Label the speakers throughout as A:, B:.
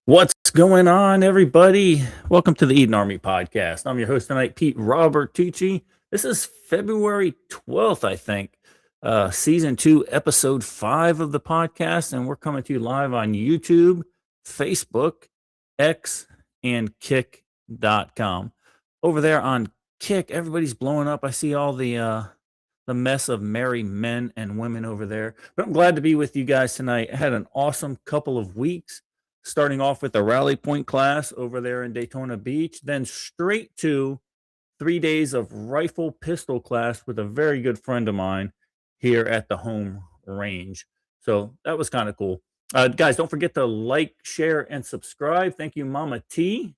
A: What's going on, everybody? Welcome to the Eden Army podcast. I'm your host tonight, Pete Robertucci. This is February 12th, I think, season 2, episode 5 of the podcast. And we're coming to you live on YouTube, Facebook, X, and Kick.com. Over there on Kick, everybody's blowing up. I see all the mess of merry men and women over there. But I'm glad to be with you guys tonight. I had an awesome couple of weeks, starting off with the Rally Point class over there in Daytona Beach, then straight to 3 days of rifle pistol class with a very good friend of mine here at the home range. So that was kind of cool. Guys, don't forget to like, share, and subscribe. Thank you, Mama T,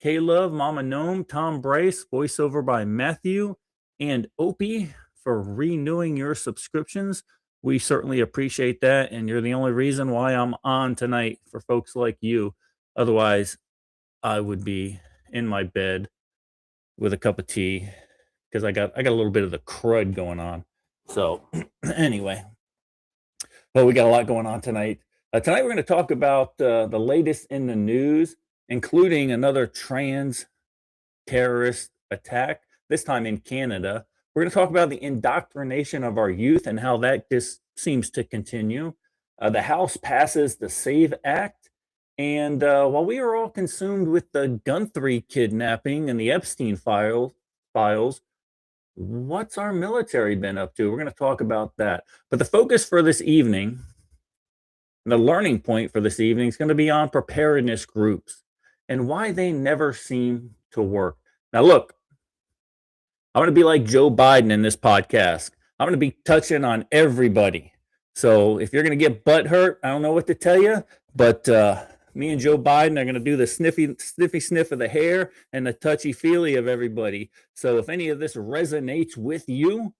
A: K-Love, Mama Gnome, Tom Bryce, voiceover by Matthew, and Opie for renewing your subscriptions. We certainly appreciate that, and you're the only reason why I'm on tonight for folks like you. Otherwise, I would be in my bed with a cup of tea because I got a little bit of the crud going on. So anyway, well, we got a lot going on tonight. Tonight we're going to talk about the latest in the news, including another trans terrorist attack, this time in Canada. We're going to talk about the indoctrination of our youth and how that just seems to continue. The House passes the SAVE Act. And while we are all consumed with the Guthrie kidnapping and the Epstein files, what's our military been up to? We're going to talk about that. But the focus for this evening, the learning point for this evening, is going to be on preparedness groups and why they never seem to work. Now, look, I'm going to be like Joe Biden in this podcast. I'm going to be touching on everybody. So if you're going to get butt hurt, I don't know what to tell you, but me and Joe Biden are going to do the sniffy sniff of the hair and the touchy feely of everybody. So if any of this resonates with you,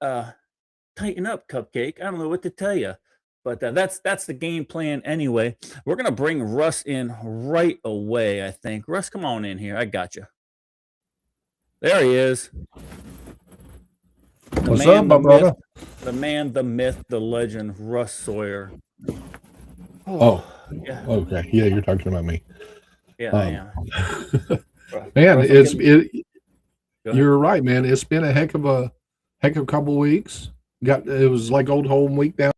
A: tighten up, Cupcake. I don't know what to tell you, but that's the game plan anyway. We're going to bring Russ in right away, I think. Russ, come on in here. I got you. There he is.
B: What's up, my brother?
A: The man, the myth, the legend, Russ Sawyer.
B: Oh, yeah. Okay. Yeah, you're talking about me.
A: Yeah, I am.
B: Man, you're right, man. It's been a heck of a couple weeks. It was like old home week down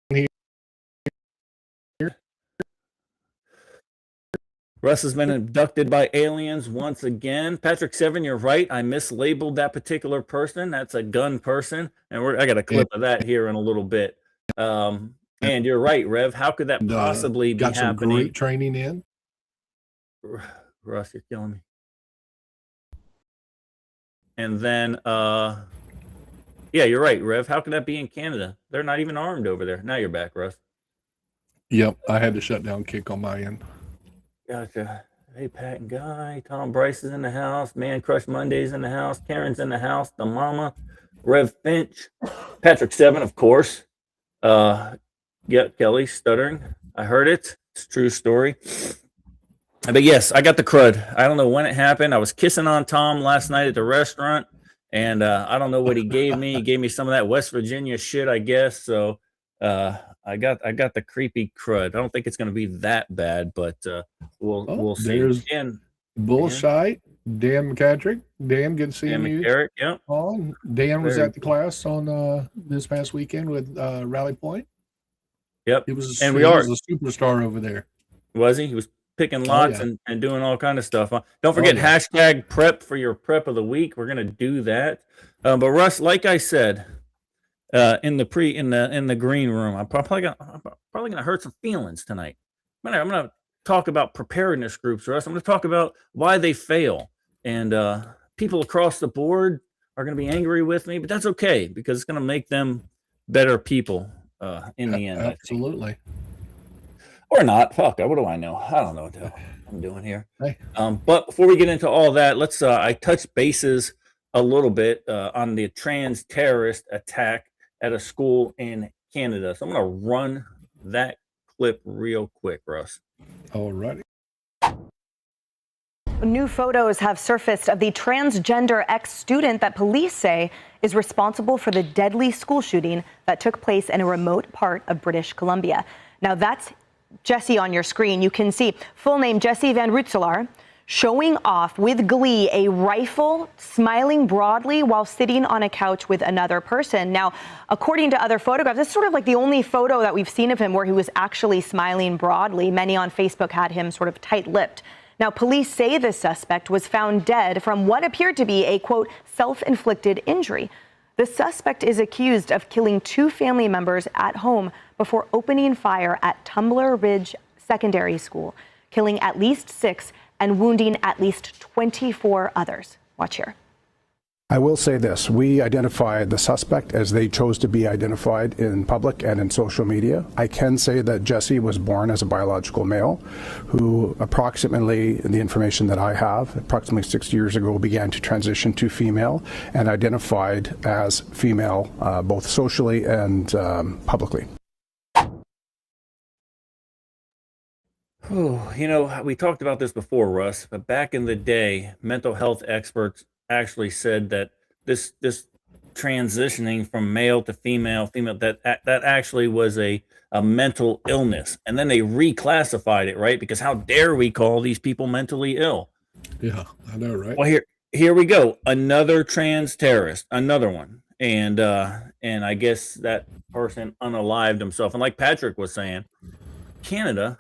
B: here.
A: Russ has been abducted by aliens once again. Patrick Seven, you're right. I mislabeled that particular person. That's a gun person. And I got a clip of that here in a little bit. And you're right, Rev. How could that possibly be happening?
B: Got some great training in.
A: Russ, you're killing me. And then, yeah, you're right, Rev. How could that be in Canada? They're not even armed over there. Now you're back, Russ.
B: Yep, I had to shut down Kick on my end.
A: Gotcha. Hey, Pat and Guy. Tom Bryce is in the house. Man Crush Monday's in the house. Karen's in the house. The Mama. Rev Finch. Patrick Seven, of course. Yeah, Kelly stuttering. I heard it. It's a true story. But yes, I got the crud. I don't know when it happened. I was kissing on Tom last night at the restaurant, and I don't know what he gave me. He gave me some of that West Virginia shit, I guess. So I got the creepy crud. I don't think it's going to be that bad, but we'll see.
B: There's Bullshite, Dan McCatrick. Dan, good to see you.
A: Yeah.
B: Dan was at the class on this past weekend with Rally Point.
A: Yep.
B: He was
A: a
B: superstar over there.
A: Was he? He was picking lots and doing all kind of stuff. Don't forget hashtag prep for your prep of the week. We're going to do that. But Russ, like I said, in the green room, I'm probably gonna hurt some feelings tonight. I'm gonna talk about preparedness groups, Russ. I'm gonna talk about why they fail, and people across the board are gonna be angry with me, but that's okay because it's gonna make them better people in the end.
B: Absolutely.
A: Or not. Fuck. What do I know? I don't know what the hell I'm doing here.
B: Hey.
A: But before we get into all that, let's. I touch bases a little bit on the trans terrorist attack at a school in Canada. So I'm going to run that clip real quick, Russ.
B: All righty.
C: New photos have surfaced of the transgender ex-student that police say is responsible for the deadly school shooting that took place in a remote part of British Columbia. Now, that's Jesse on your screen, you can see full name Jesse Van Rutselaar, showing off with glee a rifle, smiling broadly while sitting on a couch with another person. Now, according to other photographs, this is sort of like the only photo that we've seen of him where he was actually smiling broadly. Many on Facebook had him sort of tight-lipped. Now, police say the suspect was found dead from what appeared to be a, quote, self-inflicted injury. The suspect is accused of killing 2 family members at home before opening fire at Tumbler Ridge Secondary School, killing at least 6 and wounding at least 24 others. Watch here.
D: I will say this. We identified the suspect as they chose to be identified in public and in social media. I can say that Jesse was born as a biological male who approximately, the information that I have, approximately 6 years ago began to transition to female and identified as female both socially and publicly.
A: Oh, you know, we talked about this before, Russ, but back in the day, mental health experts actually said that this transitioning from male to female, that actually was a mental illness. And then they reclassified it, right? Because how dare we call these people mentally ill?
B: Yeah, I know, right?
A: Well, here we go. Another trans terrorist, another one. And I guess that person unalived himself. And like Patrick was saying, Canada,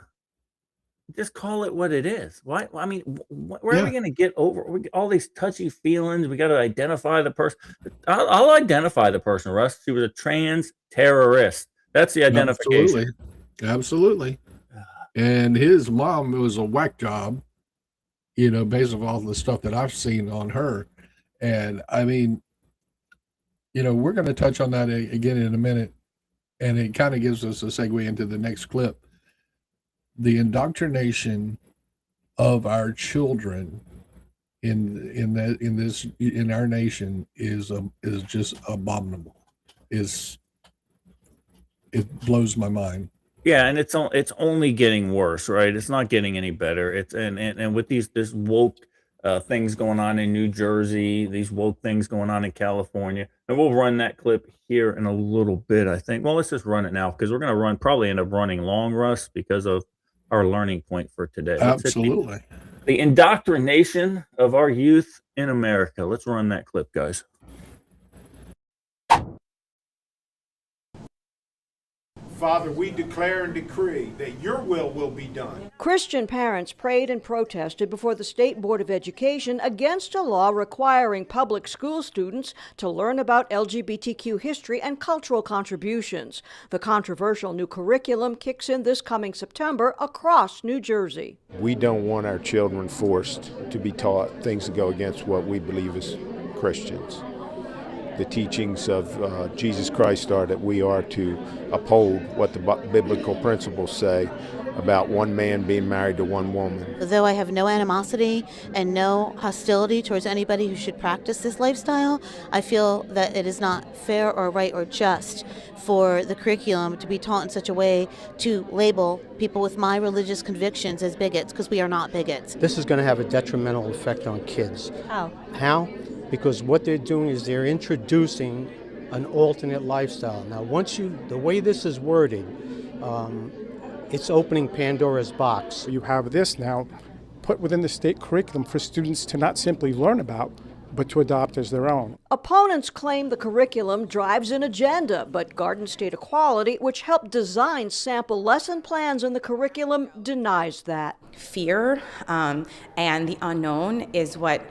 A: just call it what it is. Why? I mean, where are we going to get over all these touchy feelings? We got to identify the person. I'll identify the person, Russ. She was a trans terrorist. That's the identification.
B: Absolutely. And his mom was a whack job, you know, based on all the stuff that I've seen on her. And I mean, you know, we're going to touch on that again in a minute. And it kind of gives us a segue into the next clip. The indoctrination of our children in our nation is just abominable. It blows my mind.
A: Yeah, and it's only getting worse, right? It's not getting any better. It's and with this woke things going on in New Jersey, these woke things going on in California, and we'll run that clip here in a little bit, I think. Well, let's just run it now because we're going to probably end up running long, Russ, because of our learning point for today.
B: Absolutely.
A: The indoctrination of our youth in America. Let's run that clip, guys.
E: Father, we declare and decree that your will be done.
F: Christian parents prayed and protested before the State Board of Education against a law requiring public school students to learn about LGBTQ history and cultural contributions. The controversial new curriculum kicks in this coming September across New Jersey.
E: We don't want our children forced to be taught things that go against what we believe as Christians. The teachings of Jesus Christ are that we are to uphold what the biblical principles say about one man being married to one woman.
G: Though I have no animosity and no hostility towards anybody who should practice this lifestyle, I feel that it is not fair or right or just for the curriculum to be taught in such a way to label people with my religious convictions as bigots, because we are not bigots.
H: This is going to have a detrimental effect on kids. How? Because what they're doing is they're introducing an alternate lifestyle. Now, the way this is worded, it's opening Pandora's box.
I: You have this now put within the state curriculum for students to not simply learn about, but to adopt as their own.
F: Opponents claim the curriculum drives an agenda, but Garden State Equality, which helped design sample lesson plans in the curriculum, denies that.
J: Fear and the unknown is what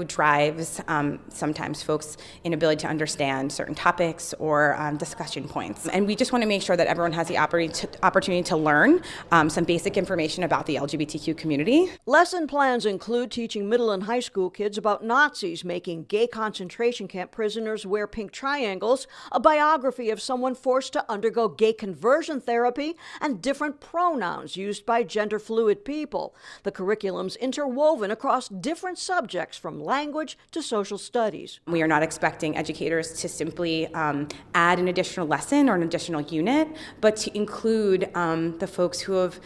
J: drives sometimes folks' inability to understand certain topics or discussion points. And we just want to make sure that everyone has the opportunity to learn some basic information about the LGBTQ community.
F: Lesson plans include teaching middle and high school kids about Nazis making gay concentration camp prisoners wear pink triangles, a biography of someone forced to undergo gay conversion therapy, and different pronouns used by gender-fluid people. The curriculum's interwoven across different subjects from language to social studies.
J: We are not expecting educators to simply add an additional lesson or an additional unit, but to include the folks who have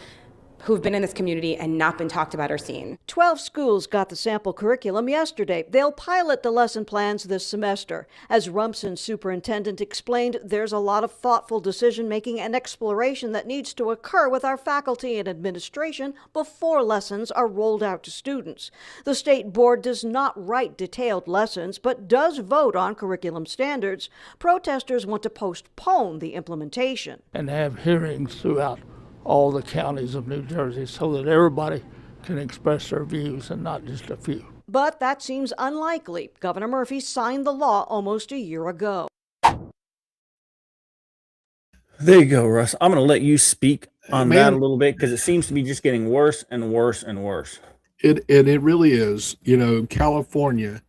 J: who've been in this community and not been talked about or seen.
F: 12 schools got the sample curriculum yesterday. They'll pilot the lesson plans this semester. As Rumson's superintendent explained, there's a lot of thoughtful decision-making and exploration that needs to occur with our faculty and administration before lessons are rolled out to students. The state board does not write detailed lessons, but does vote on curriculum standards. Protesters want to postpone the implementation.
K: And have hearings throughout all the counties of New Jersey so that everybody can express their views and not just a few.
F: But that seems unlikely. Governor Murphy signed the law almost a year ago.
A: There you go, Russ. I'm going to let you speak on
B: Man,
A: that a little bit because it seems to be just getting worse and worse and worse.
B: It really is. California,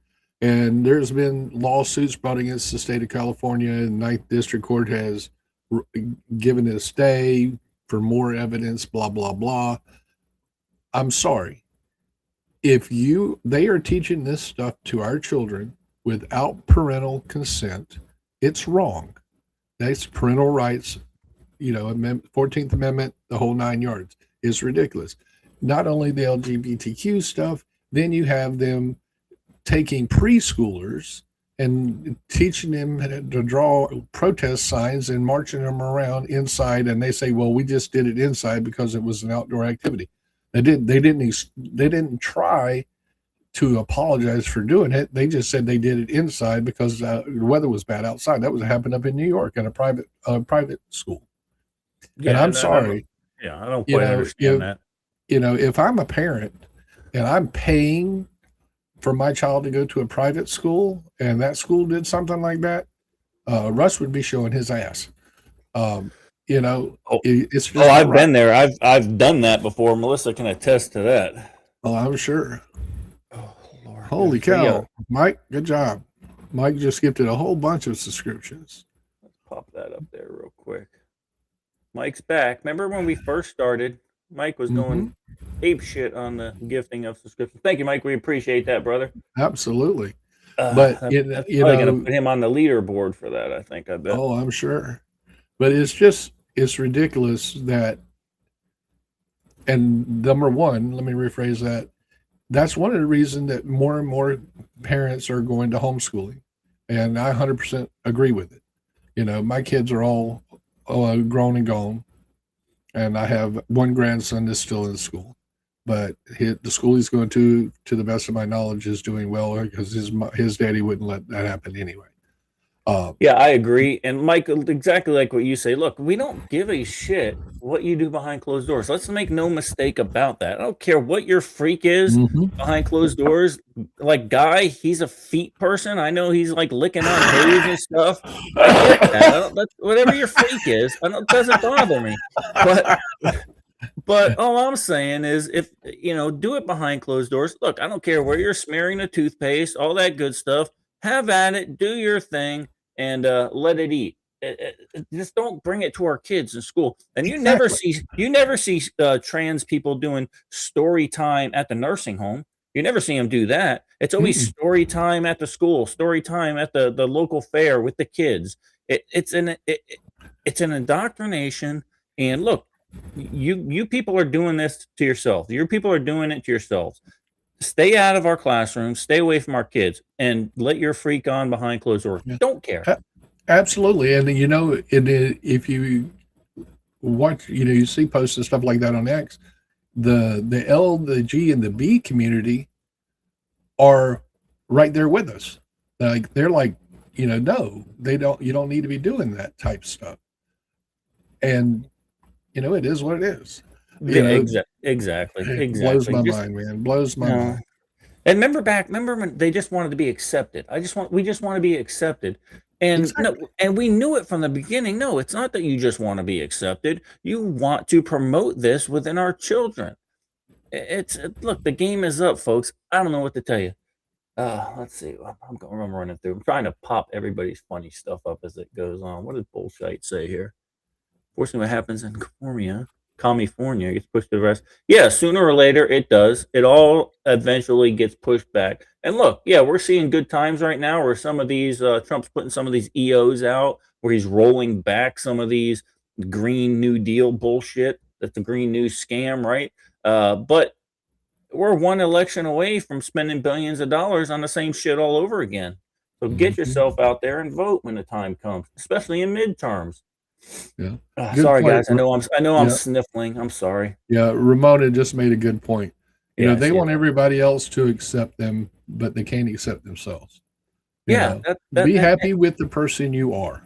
B: and there's been lawsuits brought against the state of California, and Ninth District Court has given it a stay for more evidence, blah, blah, blah. I'm sorry. They are teaching this stuff to our children without parental consent, it's wrong. That's parental rights, 14th Amendment, the whole 9 yards. It's ridiculous. Not only the LGBTQ stuff, then you have them taking preschoolers and teaching them to draw protest signs and marching them around inside. And they say, well, we just did it inside because it was an outdoor activity. They didn't try to apologize for doing it. They just said they did it inside because the weather was bad outside. That was happened up in New York at a private school.
A: Yeah,
B: and I'm sorry.
A: I don't quite understand that.
B: If I'm a parent and I'm paying for my child to go to a private school and that school did something like that, Russ would be showing his ass. It's just
A: I've been there. I've done that before. Melissa can attest to that.
B: Oh, I'm sure.
A: Oh, Lord.
B: Holy cow.
A: Yeah.
B: Mike, good job. Mike just gifted a whole bunch of subscriptions.
A: Let's pop that up there real quick. Mike's back. Remember when we first started, Mike was going ape shit on the gifting of subscriptions. Thank you, Mike. We appreciate that, brother.
B: Absolutely.
A: That's probably going to put him on the leaderboard for that, I think. I bet.
B: Oh, I'm sure. But it's ridiculous that, and number one, let me rephrase that. That's one of the reasons that more and more parents are going to homeschooling. And I 100% agree with it. My kids are all grown and gone. And I have one grandson that's still in school. But the school he's going to the best of my knowledge, is doing well because his daddy wouldn't let that happen anyway.
A: Yeah, I agree. And Mike, exactly like what you say. Look, we don't give a shit what you do behind closed doors. Let's make no mistake about that. I don't care what your freak is behind closed doors. Like Guy, he's a feet person. I know he's like licking on toes and stuff. I get that. That's whatever your freak is. It doesn't bother me. But all I'm saying is, if do it behind closed doors. Look, I don't care where you're smearing the toothpaste, all that good stuff. Have at it. Do your thing. And let it eat. Just don't bring it to our kids in school. And you never see trans people doing story time at the nursing home. You never see them do that. It's always story time at the school, story time at the local fair with the kids. It's an indoctrination. And look, you people are doing this to yourself. Your people are doing it to yourselves. Stay out of our classrooms, stay away from our kids, and let your freak on behind closed doors. Don't care.
B: Absolutely. And if you watch, you see posts and stuff like that on X, the L, the G, and the B community are right there with us. They're like, no, they don't. You don't need to be doing that type stuff. And it is what it is.
A: Exactly.
B: Blows my mind, man. Blows my mind.
A: And remember when they just wanted to be accepted? We just want to be accepted. And
B: Exactly.
A: and we knew it from the beginning. No, it's not that you just want to be accepted. You want to promote this within our children. Look, the game is up, folks. I don't know what to tell you. Let's see. I'm running through. I'm trying to pop everybody's funny stuff up as it goes on. What does bullshit say here? Fortunately, what happens in California gets pushed to the rest. Yeah, sooner or later it does. It all eventually gets pushed back. And look, yeah, we're seeing good times right now where some of these Trump's putting some of these EOs out, where he's rolling back some of these Green New Deal bullshit. that's a green news scam, right? But we're one election away from spending billions of dollars on the same shit all over again. So get yourself out there and vote when the time comes, especially in midterms.
B: Yeah.
A: Sorry,
B: point.
A: guys. I know I'm
B: Yeah.
A: sniffling. I'm sorry.
B: Yeah, Ramona just made a good point. You
A: Yeah,
B: know, they
A: she-
B: want everybody else to accept them, but they can't accept themselves. You
A: Yeah,
B: know, be happy with the person you are.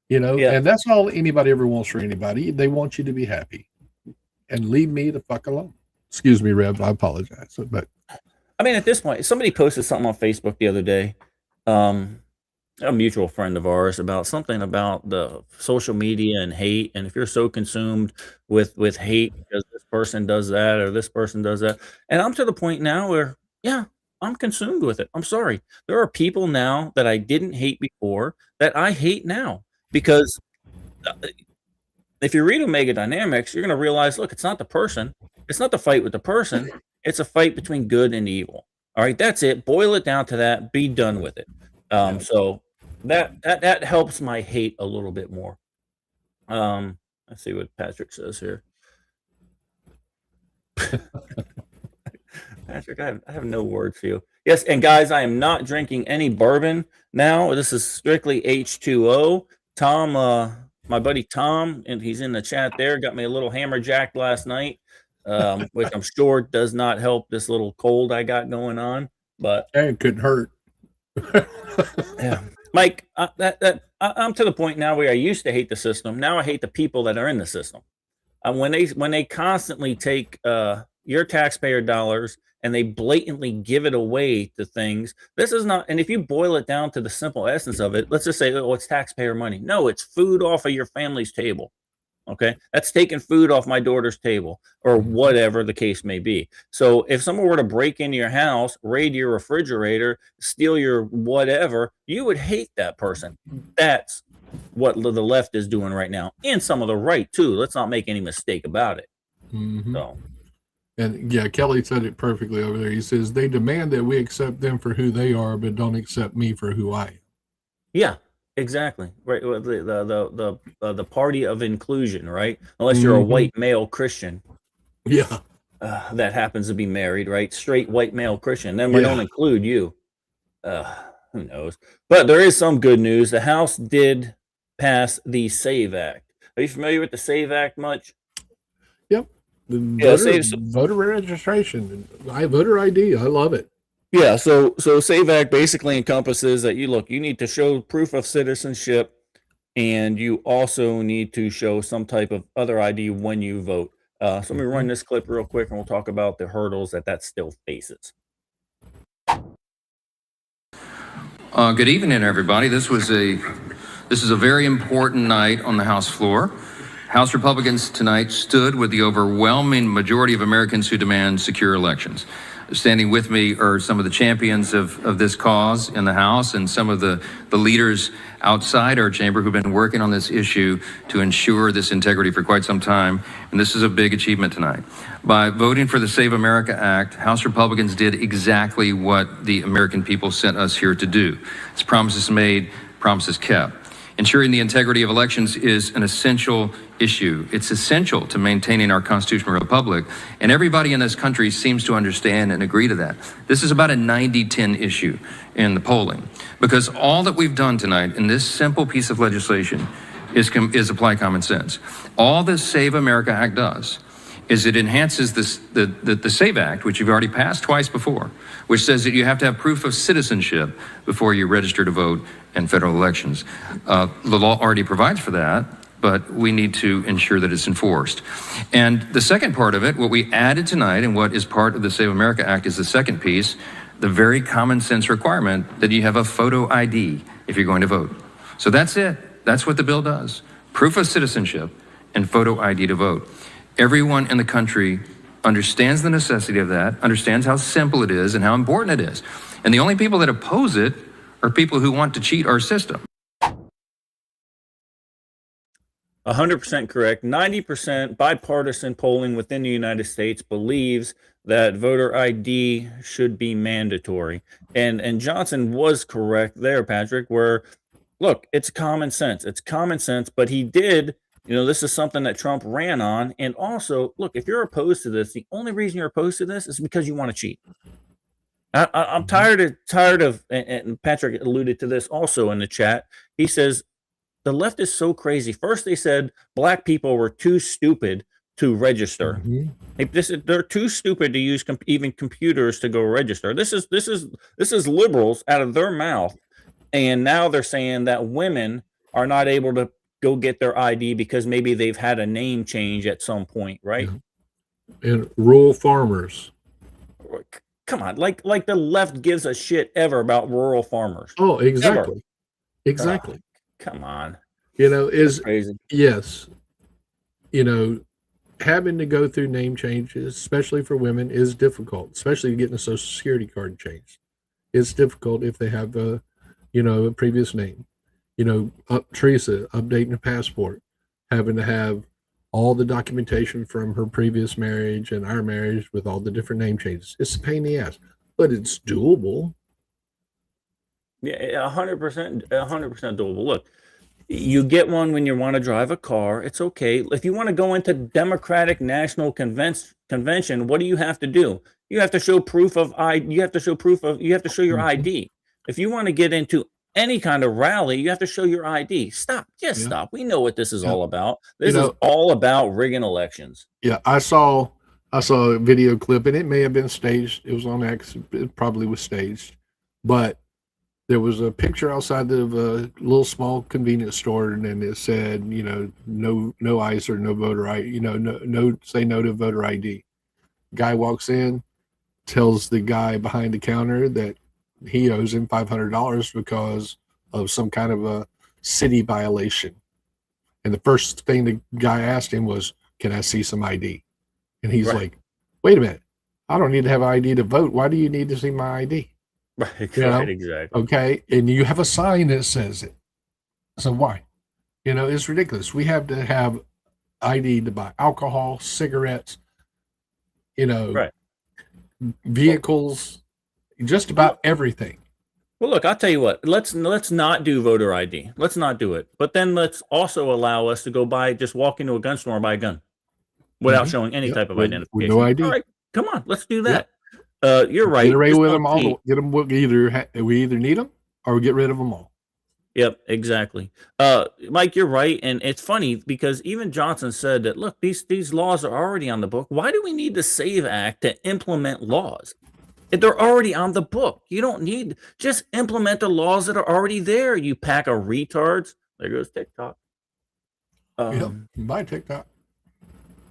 B: You know,
A: Yeah.
B: and that's all anybody ever wants for anybody. They want you to be happy, and leave me the fuck alone. Excuse me, Rev. I apologize, but
A: I mean, at this point, somebody posted something on Facebook the other day, a mutual friend of ours, about something about the social media and hate. And if you're so consumed with hate because this person does that or this person does that, and I'm to the point now where, yeah, I'm consumed with it. I'm sorry. There are people now that I didn't hate before that I hate now because if you read Omega Dynamics, you're going to realize, look, it's not the person. It's not the fight with the person. It's a fight between good and evil. All right, that's it. Boil it down to that. Be done with it. So that helps my hate a little bit more. Let's see what Patrick says here. Patrick, I have no words for you. Yes, and guys, I am not drinking any bourbon now. This is strictly H2O. Tom, my buddy Tom, and he's in the chat there, got me a little hammerjack last night, which I'm sure does not help this little cold I got going on. But
B: it couldn't hurt.
A: yeah, Mike, I'm to the point now where I used to hate the system. Now I hate the people that are in the system. When they constantly take your taxpayer dollars and they blatantly give it away to things. This is not, and if you boil it down to the simple essence of it, let's just say, oh, it's taxpayer money. No, it's food off of your family's table. Okay, that's taking food off my daughter's table or whatever the case may be. So if someone were to break into your house, raid your refrigerator, steal your whatever, you would hate that person. That's what the left is doing right now, and some of the right too. Let's not make any mistake about it. So,
B: and yeah, Kelly said it perfectly over there. He says they demand that we accept them for who they are, but don't accept me for who I am.
A: Yeah, exactly. Right. The party of inclusion, right? Unless you're a white male Christian.
B: Yeah.
A: That happens to be married, right? Straight white male Christian. Then we don't include you. Who knows? But there is some good news. The House did pass the SAVE Act. Are you familiar with the SAVE Act much?
B: Yep. Voter registration. Voter ID. I love it.
A: Yeah, so SAVE Act basically encompasses that you need to show proof of citizenship, and you also need to show some type of other ID when you vote. So let me run this clip real quick, and we'll talk about the hurdles that still faces.
L: Good evening, everybody. This is a very important night on the House floor. House Republicans tonight stood with the overwhelming majority of Americans who demand secure elections. Standing with me are some of the champions of this cause in the House and some of the leaders outside our chamber who've been working on this issue to ensure this integrity for quite some time. And this is a big achievement tonight. By voting for the Save America Act, House Republicans did exactly what the American people sent us here to do. It's promises made, promises kept. Ensuring the integrity of elections is an essential issue. It's essential to maintaining our constitutional republic, and everybody in this country seems to understand and agree to that. This is about a 90-10 issue in the polling, because all that we've done tonight in this simple piece of legislation is apply common sense. All this Save America Act does is it enhances the SAVE Act, which you've already passed twice before, which says that you have to have proof of citizenship before you register to vote in federal elections. The law already provides for that, but we need to ensure that it's enforced. And the second part of it, what we added tonight and what is part of the Save America Act is the second piece, the very common sense requirement that you have a photo ID if you're going to vote. So that's it. That's what the bill does. Proof of citizenship and photo ID to vote. Everyone in the country understands the necessity of that, understands how simple it is and how important it is. And the only people that oppose it are people who want to cheat our system.
A: 100% correct. 90% bipartisan polling within the United States believes that voter ID should be mandatory. And Johnson was correct there, Patrick, where, look, it's common sense. It's common sense, but he did This is something that Trump ran on. And also, look, if you're opposed to this, the only reason you're opposed to this is because you want to cheat. I'm tired of, and Patrick alluded to this also in the chat. He says the left is so crazy. First, they said black people were too stupid to register. They're too stupid to use even computers to go register. This is liberals out of their mouth, and now they're saying that women are not able to go get their ID because maybe they've had a name change at some point, right?
B: And rural farmers.
A: Come on, like the left gives a shit ever about rural farmers.
B: Oh, exactly.
A: Ever.
B: Exactly.
A: Come on.
B: Is
A: crazy.
B: Yes. Having to go through name changes, especially for women, is difficult, especially getting a social security card changed. It's difficult if they have a previous name. Teresa updating a passport, having to have all the documentation from her previous marriage and our marriage with all the different name changes. It's a pain in the ass, but it's doable.
A: Yeah, 100%, 100% doable. Look, you get one when you want to drive a car. It's okay. If you want to go into Democratic National Convention, what do you have to do? You have to show proof of You have to show your ID. If you want to get into any kind of rally, you have to show your ID. Stop. Stop. We know what this is all about. This is all about rigging elections.
B: Yeah, I saw a video clip, and it may have been staged. It was on X. It probably was staged, but there was a picture outside of a little small convenience store, and it said, no ICE or no voter ID. Say no to voter ID. Guy walks in, tells the guy behind the counter that he owes him $500 because of some kind of a city violation. And the first thing the guy asked him was, "Can I see some ID?" And he's like, "Wait a minute. I don't need to have ID to vote. Why do you need to see my ID?"
A: Right, exactly.
B: Okay. And you have a sign that says it. So why? It's ridiculous. We have to have ID to buy alcohol, cigarettes, vehicles, just about everything.
A: Well, look, I'll tell you what. Let's not do voter ID. Let's not do it. But then let's also allow us to go just walk into a gun store and buy a gun without showing any type of identification.
B: With no ID.
A: All right, come on, let's do that. You're right.
B: Get away with them all. Get them. We either need them or we get rid of them all.
A: Yep, exactly. Mike, you're right, and it's funny because even Johnson said that. Look, these laws are already on the book. Why do we need the SAVE Act to implement laws? If they're already on the book, you don't need just implement the laws that are already there. You pack of retards. There goes TikTok.
B: Bye TikTok.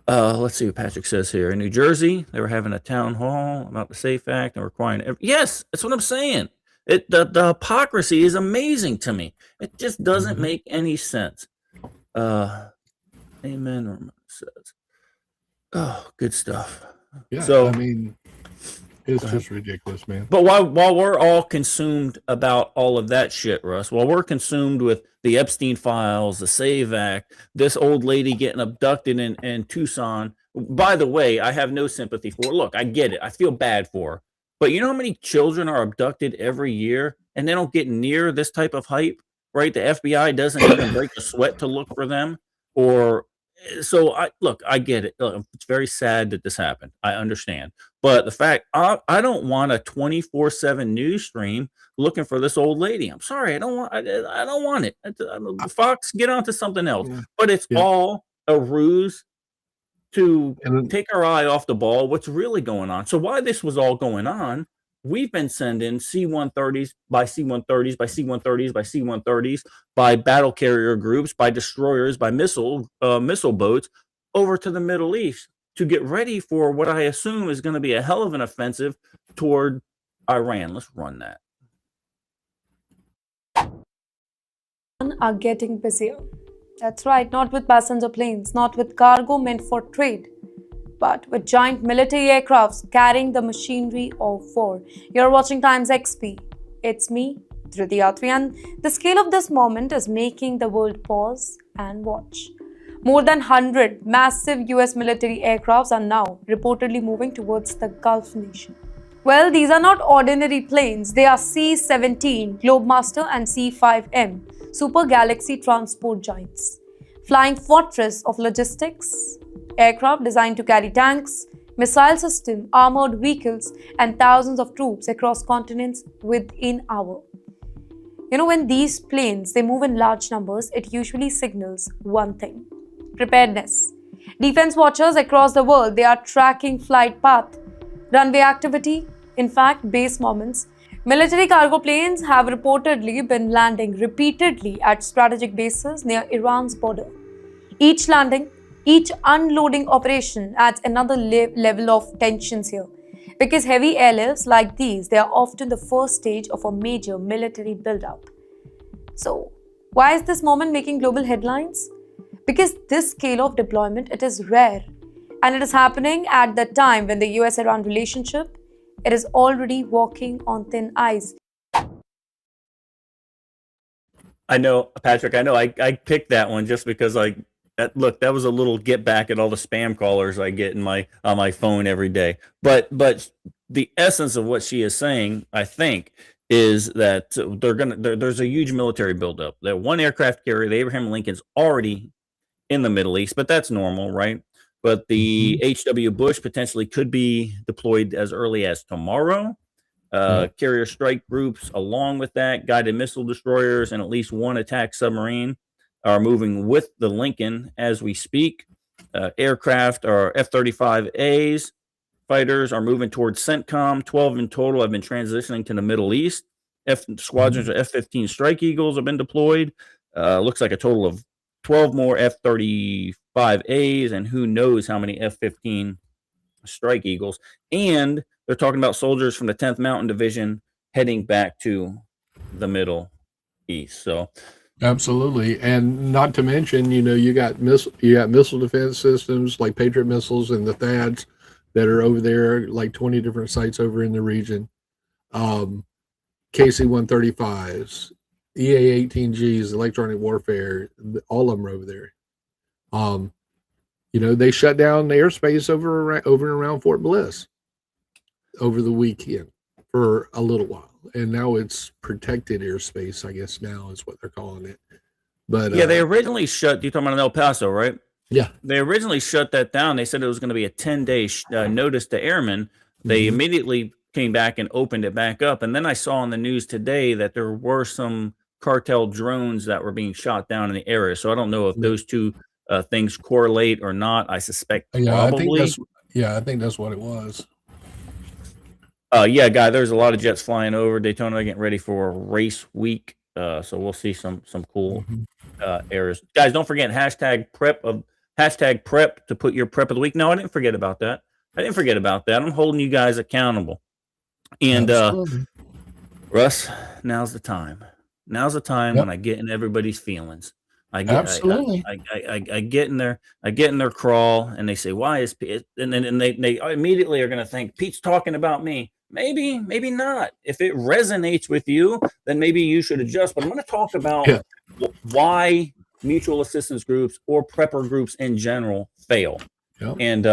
A: Let's see what Patrick says here. In New Jersey, they were having a town hall about the SAFE Act and requiring yes, that's what I'm saying. The hypocrisy is amazing to me. It just doesn't make any sense. Amen says. Oh, good stuff.
B: Yeah,
A: so
B: it's just ridiculous, man.
A: But while we're all consumed about all of that shit, Russ, while we're consumed with the Epstein files, the SAVE Act, this old lady getting abducted in Tucson. By the way, I have no sympathy for her. Look, I get it. I feel bad for her. But you know how many children are abducted every year and they don't get near this type of hype, right? The FBI doesn't even break a sweat to look for them. I get it. It's very sad that this happened. I understand. But the fact, I don't want a 24/7 news stream looking for this old lady. I'm sorry. I don't want it. Fox, get onto something else. Yeah. But it's all a ruse to take our eye off the ball. What's really going on? So while this was all going on, we've been sending C-130s by C-130s by C-130s by C-130s by battle carrier groups, by destroyers, by missile boats over to the Middle East to get ready for what I assume is going to be a hell of an offensive toward Iran. Let's run that.
M: Are getting busier. That's right, not with passenger planes, not with cargo meant for trade, but with giant military aircrafts carrying the machinery of war. You're watching Times XP. It's me, Dhriti Atri, and the scale of this moment is making the world pause and watch. More than 100 massive US military aircrafts are now reportedly moving towards the Gulf nation. Well, these are not ordinary planes. They are C-17 Globemaster and C-5M Super Galaxy transport giants. flying fortress of logistics, aircraft designed to carry tanks, missile system, armored vehicles, and thousands of troops across continents within hours. When these planes they move in large numbers, it usually signals one thing: preparedness. Defense watchers across the world they are tracking flight path, runway activity, in fact, base moments. Military cargo planes have reportedly been landing repeatedly at strategic bases near Iran's border. Each landing, each unloading operation adds another level of tensions here. Because heavy airlifts like these, they are often the first stage of a major military build-up. So, why is this moment making global headlines? Because this scale of deployment, it is rare. And it is happening at the time when the US-Iran relationship, it is already walking on thin ice.
A: I know, Patrick, I picked that one just because that was a little get back at all the spam callers I get on my phone every day. But the essence of what she is saying, I think, is that there's a huge military buildup. That one aircraft carrier, the Abraham Lincoln's already in the Middle East, but that's normal, right? But the H.W. Bush potentially could be deployed as early as tomorrow. Carrier strike groups, along with that, guided missile destroyers, and at least one attack submarine are moving with the Lincoln as we speak. Aircraft are F-35As. Fighters are moving towards CENTCOM. 12 in total have been transitioning to the Middle East. Squadrons of F-15 Strike Eagles have been deployed. Looks like a total of 12 more F-35As, and who knows how many F-15 Strike Eagles. And they're talking about soldiers from the 10th Mountain Division heading back to the Middle East. So,
B: absolutely, and not to mention, you got missile defense systems like Patriot missiles and the THAADs that are over there, like 20 different sites over in the region. KC-135s, EA-18Gs, electronic warfare, all of them are over there. They shut down the airspace over and around Fort Bliss over the weekend for a little while, and now it's protected airspace, I guess now is what they're calling it. But
A: yeah, they originally shut. You're talking about in El Paso, right?
B: Yeah,
A: they originally shut that down. They said it was going to be a 10-day notice to airmen. They immediately came back and opened it back up. And then I saw on the news today that there were some cartel drones that were being shot down in the area. So I don't know if those two things correlate or not. I suspect probably.
B: I think that's what it was.
A: Yeah, guy, there's a lot of jets flying over Daytona getting ready for race week. So we'll see some cool areas. Guys, don't forget hashtag prep to put your prep of the week. No, I didn't forget about that. I'm holding you guys accountable. And Russ, now's the time. When I get in everybody's feelings. I get in their crawl, and they say, "Why is Pete?" And then they immediately are going to think Pete's talking about me. Maybe not. If it resonates with you, then maybe you should adjust. But I'm going to talk about why mutual assistance groups or prepper groups in general fail. Yep. And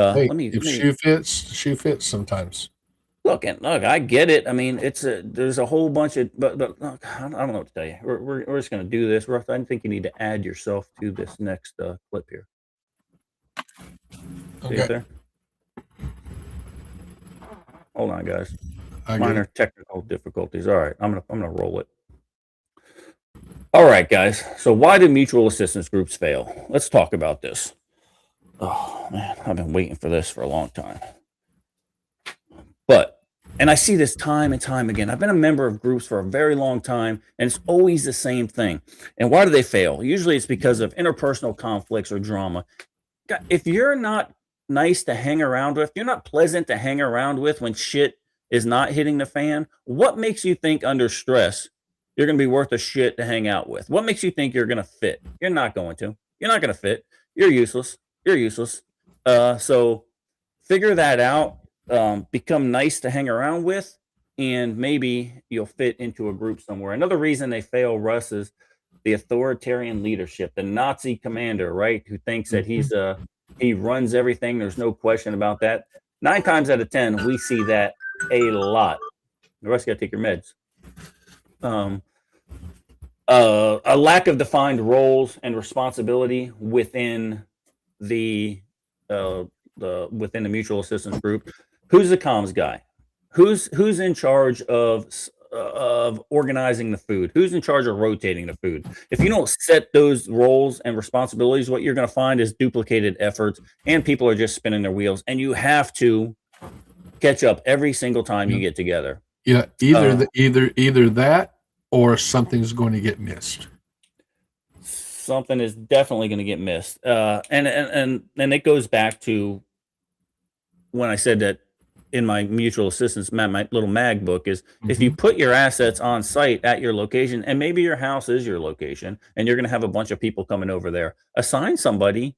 B: shoe fits sometimes.
A: Look, I get it. I mean, there's a whole bunch of, but look, I don't know what to tell you. We're just going to do this. I think you need to add yourself to this next clip here. Okay. There? Hold on, guys. Minor technical difficulties. All right, I'm gonna roll it. All right, guys. So why do mutual assistance groups fail? Let's talk about this. Oh man, I've been waiting for this for a long time. And I see this time and time again. I've been a member of groups for a very long time, and it's always the same thing. And why do they fail? Usually it's because of interpersonal conflicts or drama. If you're not nice to hang around with, you're not pleasant to hang around with when shit is not hitting the fan, what makes you think under stress you're going to be worth a shit to hang out with? What makes you think you're going to fit? You're not going to. You're not going to fit. You're useless. So figure that out. Become nice to hang around with, and maybe you'll fit into a group somewhere. Another reason they fail, Russ, is the authoritarian leadership, the Nazi commander, right? Who thinks that he runs everything. There's no question about that. 9 times out of 10, we see that a lot. The rest got to take your meds. A lack of defined roles and responsibility within the within the mutual assistance group. Who's the comms guy? Who's in charge of organizing the food? Who's in charge of rotating the food? If you don't set those roles and responsibilities, what you're going to find is duplicated efforts, and people are just spinning their wheels. And you have to catch up every single time you get together.
B: Yeah, either that or something's going to get missed.
A: Something is definitely going to get missed, and it goes back to when I said that in my mutual assistance, my little mag book is if you put your assets on site at your location, and maybe your house is your location, and you're going to have a bunch of people coming over there, assign somebody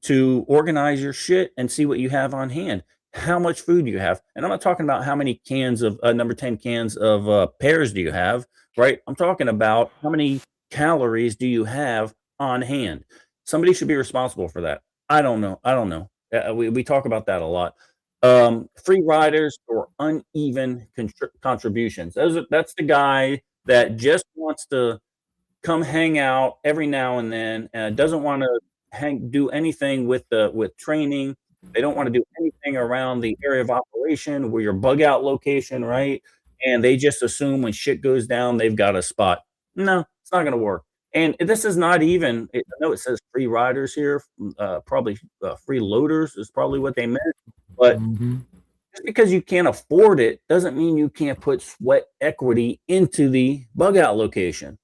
A: to organize your shit and see what you have on hand. How much food do you have? And I'm not talking about how many cans of number 10 cans of pears do you have, right? I'm talking about how many calories do you have on hand. Somebody should be responsible for that. I don't know. We talk about that a lot. Free riders or uneven contributions. That's the guy that just wants to come hang out every now and then, and doesn't want to do anything with training. They don't want to do anything around the area of operation or your bug out location, right? And they just assume when shit goes down, they've got a spot. No, it's not going to work. And this is not even, I know it says free riders here, probably free loaders is probably what they meant. But just because you can't afford it doesn't mean you can't put sweat equity into the bug out location.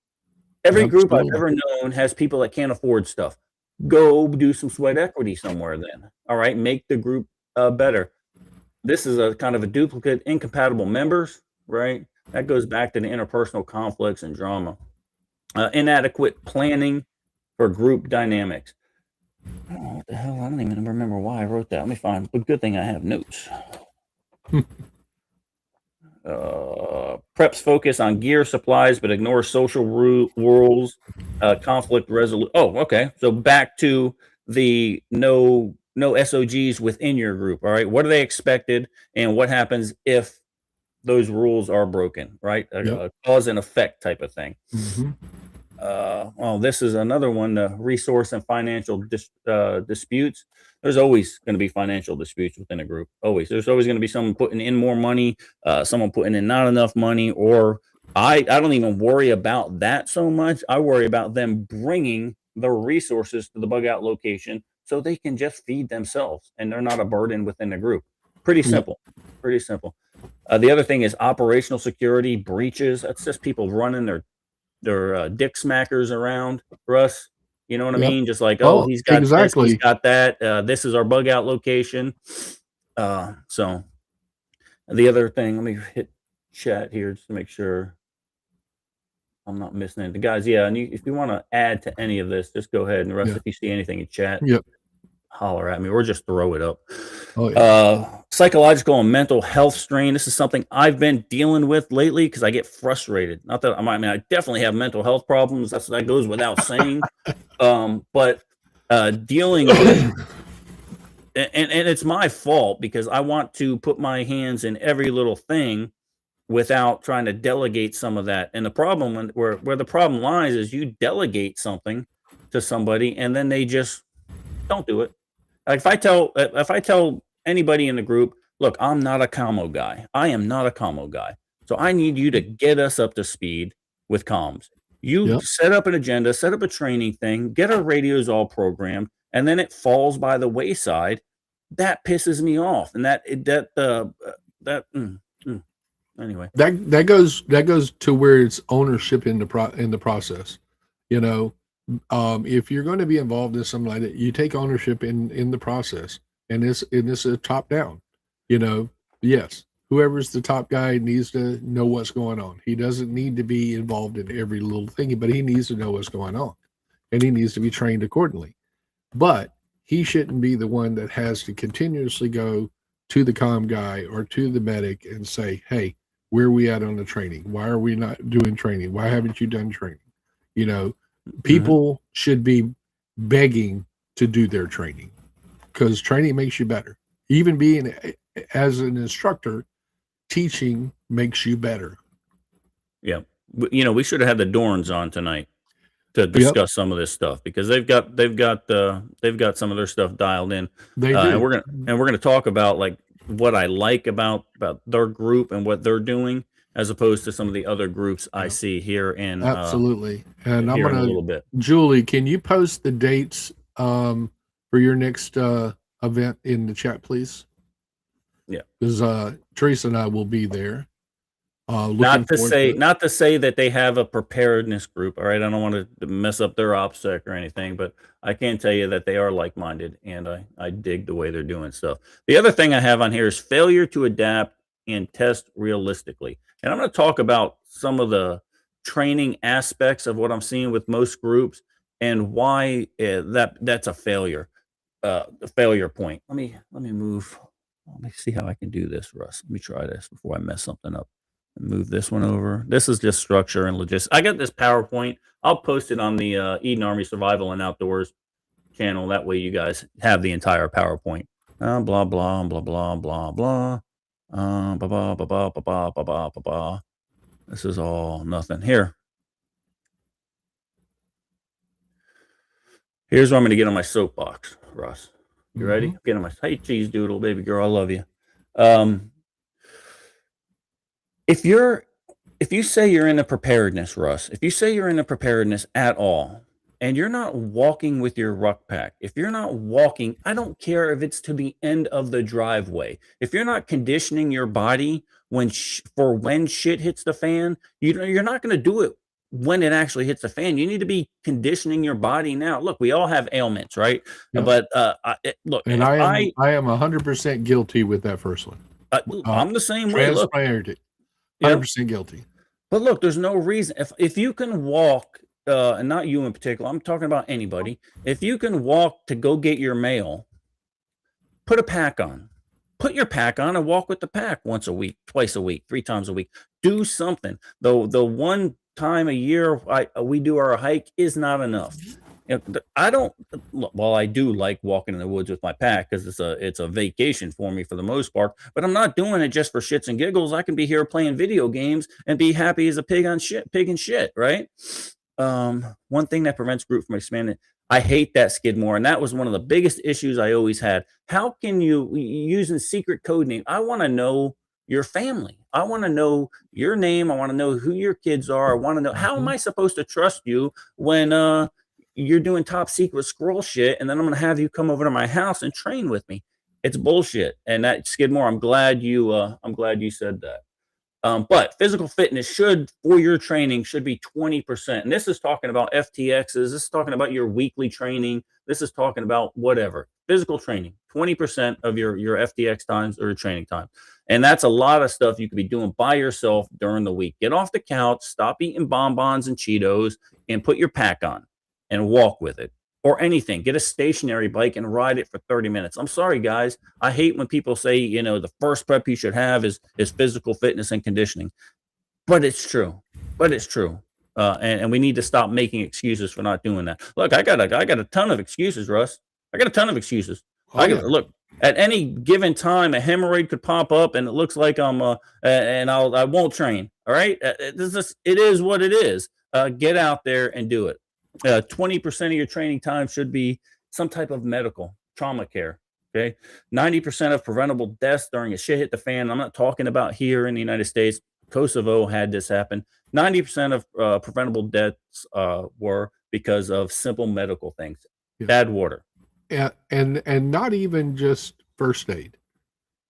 A: Every group I've ever known has people that can't afford stuff. Go do some sweat equity somewhere then. All right, make the group better. This is a kind of a duplicate, incompatible members, right? That goes back to the interpersonal conflicts and drama. Inadequate planning for group dynamics. Oh, what the hell? I don't even remember why I wrote that. Let me find. But good thing I have notes. Preps focus on gear supplies, but ignore social rules, conflict resolution. Oh, okay. So back to the no SOGs within your group. All right. What are they expected, and what happens if those rules are broken? Right. A cause and effect type of thing. Well, this is another one, the resource and financial disputes. There's always going to be financial disputes within a group. Always. There's always going to be someone putting in more money, someone putting in not enough money, or I don't even worry about that so much. I worry about them bringing the resources to the bug out location so they can just feed themselves and they're not a burden within the group. Pretty simple. Pretty simple. The other thing is operational security breaches. That's just people running their dick smackers around for us. You know what I mean? Just like, he's got this, he's got that. This is our bug out location. So the other thing, let me hit chat here just to make sure I'm not missing anything. Guys, and if you want to add to any of this, just go ahead. And the rest, if you see anything in chat, holler at me or just throw it up. Psychological and mental health strain. This is something I've been dealing with lately because I get frustrated. Not that I definitely have mental health problems. That goes without saying. But dealing with and it's my fault because I want to put my hands in every little thing without trying to delegate some of that. And the problem where the problem lies is you delegate something to somebody and then they just don't do it. Like if I tell anybody in the group, look, I'm not a commo guy. I am not a commo guy. So I need you to get us up to speed with comms. You set up an agenda, set up a training thing, get our radios all programmed, and then it falls by the wayside. That pisses me off. And anyway.
B: That goes to where it's ownership in the process. You know, if you're going to be involved in something like that, you take ownership in the process, and it's a top down. You know, yes, whoever's the top guy needs to know what's going on. He doesn't need to be involved in every little thing, but he needs to know what's going on, and he needs to be trained accordingly. But he shouldn't be the one that has to continuously go to the comm guy or to the medic and say, "Hey, where are we at on the training? Why are we not doing training? Why haven't you done training?" You know, people should be begging to do their training because training makes you better. Even being as an instructor, teaching makes you better.
A: Yeah. we should have had the Dorns on tonight to discuss some of this stuff, because they've got some of their stuff dialed in.
B: They
A: And
B: do.
A: we're gonna talk about like what I like about their group and what they're doing, as opposed to some of the other groups I see here in
B: Absolutely. And I'm
A: here in a
B: gonna,
A: little bit.
B: Julie, can you post the dates for your next event in the chat, please?
A: Yeah.
B: Because Teresa and I will be there.
A: Not to say that they have a preparedness group. All right, I don't want to mess up their OPSEC or anything, but I can tell you that they are like-minded, and I dig the way they're doing stuff. The other thing I have on here is failure to adapt and test realistically, and I'm going to talk about some of the training aspects of what I'm seeing with most groups and why that's a failure point. Let me move. Let me see how I can do this, Russ. Let me try this before I mess something up. Move this one over. This is just structure and logistics. I got this PowerPoint. I'll post it on the Eden Army Survival and Outdoors channel. That way you guys have the entire PowerPoint. Blah, blah, blah, blah, blah, blah, blah. Blah, blah, blah, blah, blah, blah, blah, blah, blah. This is all nothing. Here. Here's where I'm going to get on my soapbox, Russ. You ready? Get on my, hey, cheese doodle, baby girl, I love you. If you say you're in a preparedness, Russ, if you say you're in a preparedness at all, and you're not walking with your ruck pack, if you're not walking, I don't care if it's to the end of the driveway. If you're not conditioning your body when shit hits the fan, you're not going to do it when it actually hits the fan. You need to be conditioning your body now. Look, we all have ailments, right?
B: Yep.
A: But look,
B: and I am 100% guilty with that first one.
A: I'm the same way. Look,
B: 100% guilty.
A: But look, there's no reason if you can walk, and not you in particular, I'm talking about anybody. If you can walk to go get your mail, put a pack on. Put your pack on and walk with the pack once a week, twice a week, 3 times a week. Do something. Though the one time a year we do our hike is not enough. I do like walking in the woods with my pack because it's a vacation for me for the most part, but I'm not doing it just for shits and giggles. I can be here playing video games and be happy as a pig and shit, right? One thing that prevents group from expanding, I hate that Skidmore, and that was one of the biggest issues I always had. How can you, using secret code name, I want to know your family. I want to know your name. I want to know who your kids are. I want to know, how am I supposed to trust you when you're doing top secret scroll shit, and then I'm going to have you come over to my house and train with me? It's bullshit. And that Skidmore, I'm glad you said that. But physical fitness for your training should be 20%. And this is talking about FTXs. This is talking about your weekly training. This is talking about whatever. Physical training, 20% of your FTX times or your training time. And that's a lot of stuff you could be doing by yourself during the week. Get off the couch, stop eating bonbons and Cheetos, and put your pack on and walk with it. Or anything. Get a stationary bike and ride it for 30 minutes. I'm sorry, guys. I hate when people say, the first prep you should have is physical fitness and conditioning. But it's true. And we need to stop making excuses for not doing that. Look, I got a ton of excuses, Russ. I got a ton of excuses. Look, at any given time, a hemorrhoid could pop up, and it looks like I won't train. All right, it is what it is. Get out there and do it. 20% of your training time should be some type of medical trauma care. Okay. 90% of preventable deaths during a shit hit the fan. I'm not talking about here in the United States. Kosovo had this happen. 90% of preventable deaths were because of simple medical things. Yeah. Bad water.
B: Yeah, and not even just first aid.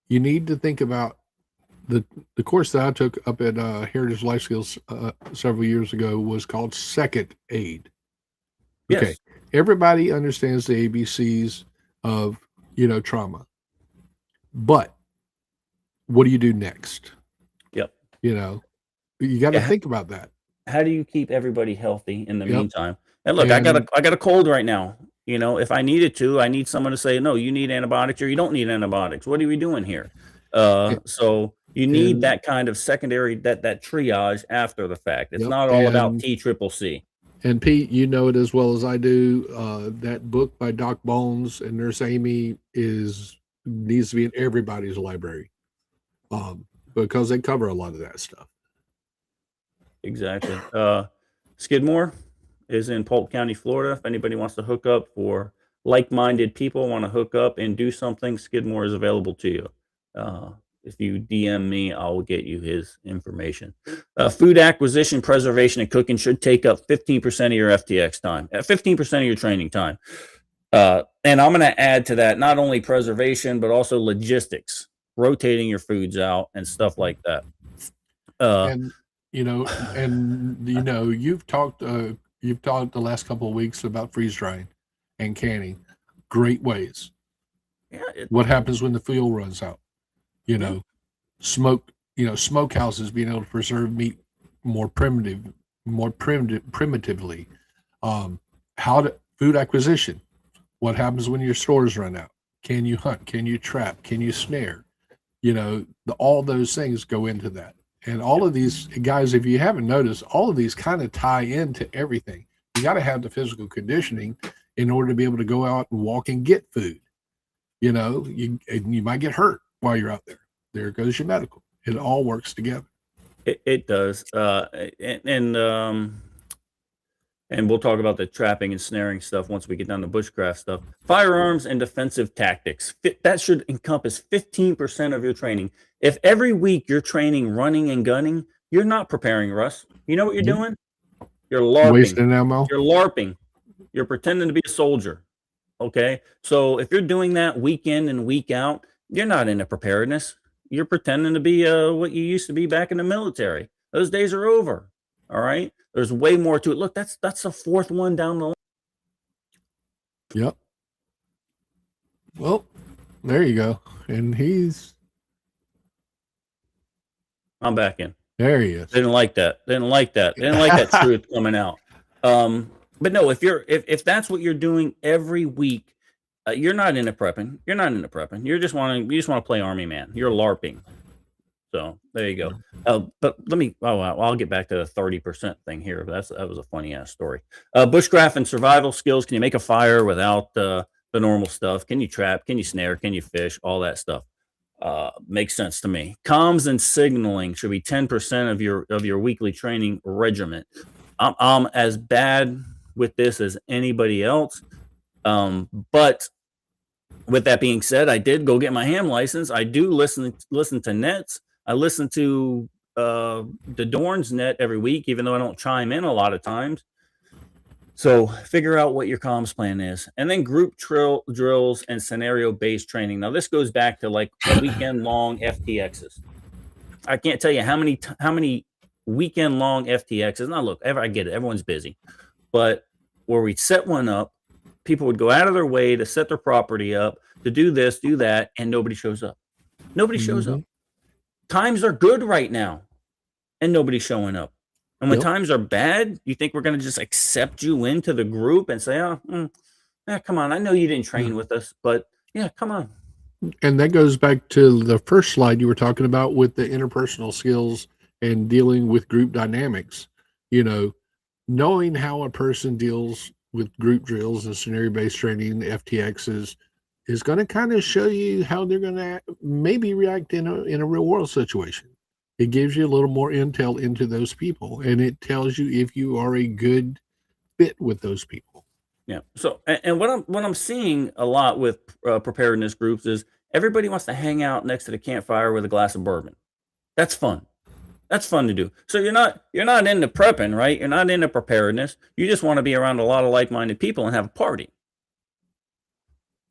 B: You need to think about the course that I took up at Heritage Life Skills several years ago was called second aid. Okay. Yes. Everybody understands the ABCs of, trauma. But what do you do next?
A: Yep.
B: You got to think about that.
A: How do you keep everybody healthy in the meantime? And look, I got a cold right now. If I needed to, I need someone to say, no, you need antibiotics or you don't need antibiotics. What are we doing here? So you need that kind of secondary, that triage after the fact. It's not all about TCCC.
B: And Pete, you know it as well as I do. That book by Doc Bones and Nurse Amy needs to be in everybody's library because they cover a lot of that stuff.
A: Exactly. Skidmore is in Polk County, Florida. If anybody wants to hook up, for like-minded people want to hook up and do something, Skidmore is available to you. If you DM me, I'll get you his information. Food acquisition, preservation, and cooking should take up 15% of your FTX time, 15% of your training time. And I'm going to add to that not only preservation, but also logistics, rotating your foods out and stuff like that.
B: And you've talked the last couple of weeks about freeze drying and canning. Great ways.
A: Yeah.
B: What happens when the fuel runs out? Smokehouses being able to preserve meat more primitively. Food acquisition. What happens when your stores run out? Can you hunt? Can you trap? Can you snare? All those things go into that. And all of these guys, if you haven't noticed, all of these kind of tie into everything. You got to have the physical conditioning in order to be able to go out and walk and get food. You might get hurt while you're out there. There goes your medical. It all works together.
A: It does. And we'll talk about the trapping and snaring stuff once we get down to bushcraft stuff. Firearms and defensive tactics. That should encompass 15% of your training. If every week you're training running and gunning, you're not preparing, Russ. You know what you're doing? You're LARPing.
B: Wasting ammo.
A: You're LARPing. You're pretending to be a soldier. Okay? So if you're doing that week in and week out, you're not into preparedness. You're pretending to be what you used to be back in the military. Those days are over. All right? There's way more to it. Look, that's the fourth one down the line.
B: Yep. Well, there you go. And
A: I'm back in.
B: There he is.
A: They didn't like that. They didn't like that truth coming out. But no, if that's what you're doing every week, you're not into prepping. You're not into prepping. You just want to play Army Man. You're LARPing. So there you go. But I'll get back to the 30% thing here. That was a funny ass story. Bushcraft and survival skills. Can you make a fire without the normal stuff? Can you trap? Can you snare? Can you fish? All that stuff. Makes sense to me. Comms and signaling should be 10% of your weekly training regiment. I'm as bad with this as anybody else. But with that being said, I did go get my ham license. I do listen to nets. I listen to the Dorn's net every week, even though I don't chime in a lot of times. So figure out what your comms plan is. And then group drills and scenario-based training. Now, this goes back to like weekend-long FTXs. I can't tell you how many weekend-long FTXs. Now, look, I get it. Everyone's busy. But where we set one up, people would go out of their way to set their property up, to do this, do that, and nobody shows up. Nobody shows up. Times are good right now, and nobody's showing up. And when times are bad, you think we're going to just accept you into the group and say, come on, I know you didn't train with us, but yeah, come on.
B: And that goes back to the first slide you were talking about with the interpersonal skills and dealing with group dynamics. Knowing how a person deals with group drills and scenario-based training, FTXs, is going to kind of show you how they're going to maybe react in a real world situation. It gives you a little more intel into those people, and it tells you if you are a good fit with those people.
A: Yeah. So, and what I'm seeing a lot with preparedness groups is everybody wants to hang out next to the campfire with a glass of bourbon. That's fun. That's fun to do. So you're not into prepping, right? You're not into preparedness. You just want to be around a lot of like-minded people and have a party.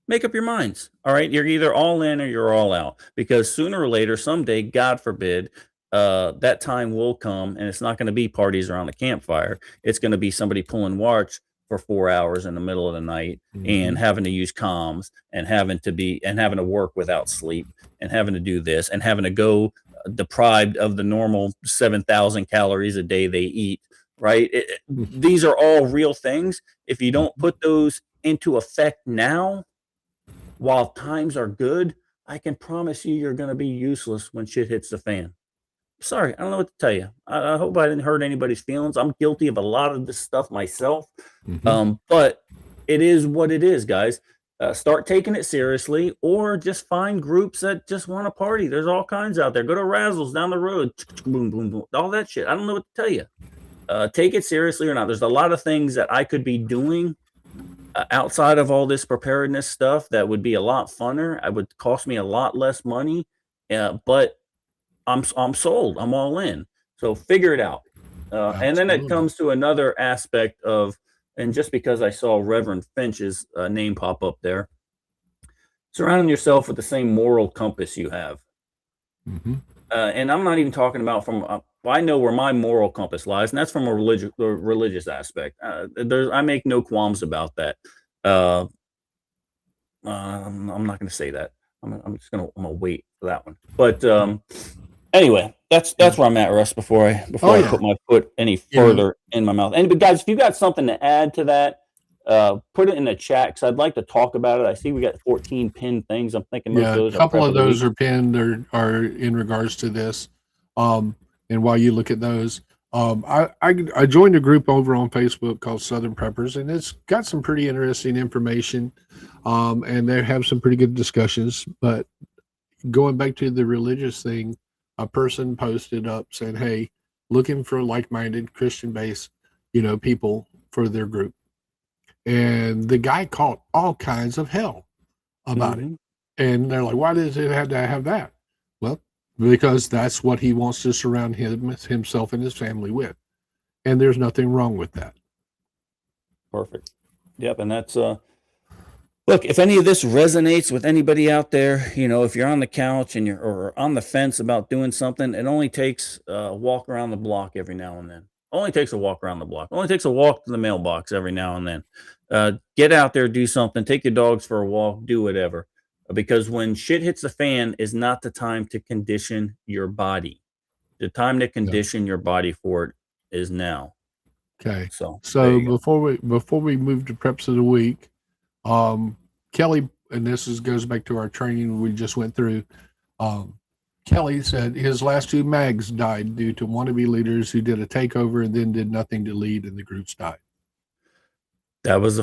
A: Make up your minds. All right. You're either all in or you're all out, because sooner or later, someday, God forbid, that time will come, and it's not going to be parties around the campfire. It's going to be somebody pulling watch for 4 hours in the middle of the night and having to use comms and having to work without sleep and having to do this and having to go deprived of the normal 7,000 calories a day they eat. Right. These are all real things. If you don't put those into effect now, while times are good, I can promise you're going to be useless when shit hits the fan. Sorry, I don't know what to tell you. I hope I didn't hurt anybody's feelings. I'm guilty of a lot of this stuff myself. But it is what it is, guys. Start taking it seriously, or just find groups that just want to party. There's all kinds out there. Go to Razzles down the road, boom, boom, boom, all that shit. I don't know what to tell you. Take it seriously or not. There's a lot of things that I could be doing outside of all this preparedness stuff that would be a lot funner. It would cost me a lot less money, but I'm sold. I'm all in. So figure it out. And then it
B: Absolutely.
A: comes to another aspect of, and just because I saw Reverend Finch's name pop up there, surrounding yourself with the same moral compass you have.
B: Mhm.
A: And I'm not even talking about from, well, I know where my moral compass lies, and that's from a religious aspect. I make no qualms about that. I'm not going to say that. I'm just going to wait for that one. But anyway, that's where I'm at, Russ. Before I
B: Oh, yeah.
A: put my foot any
B: You know-
A: further in my mouth. And but guys, if you got something to add to that, put it in the chat because I'd like to talk about it. I see we got 14 pinned things. I'm thinking most
B: Yeah,
A: of
B: a
A: those are
B: couple
A: prep
B: of
A: the
B: those
A: week.
B: are pinned are in regards to this. And while you look at those, I joined a group over on Facebook called Southern Preppers, and it's got some pretty interesting information. And they have some pretty good discussions. But going back to the religious thing, a person posted up saying, "Hey, looking for like-minded Christian-based, people for their group." And the guy caught all kinds of hell about it.
A: Mhm.
B: And they're like, why does it have to have that? Well, because that's what he wants to surround himself and his family with. And there's nothing wrong with that.
A: Perfect. Yep, and that's look, if any of this resonates with anybody out there, if you're on the couch and you're or on the fence about doing something, it only takes a walk around the block every now and then. Only takes a walk around the block. Only takes a walk to the mailbox every now and then. Get out there, do something, take your dogs for a walk, do whatever. Because when shit hits the fan is not the time to condition your body. The time to condition your body for it is now.
B: Okay.
A: So there
B: So
A: you go.
B: before we move to preps of the week, Kelly, and goes back to our training we just went through. Kelly said his last two mags died due to wannabe leaders who did a takeover and then did nothing to lead, and the groups died.
A: That was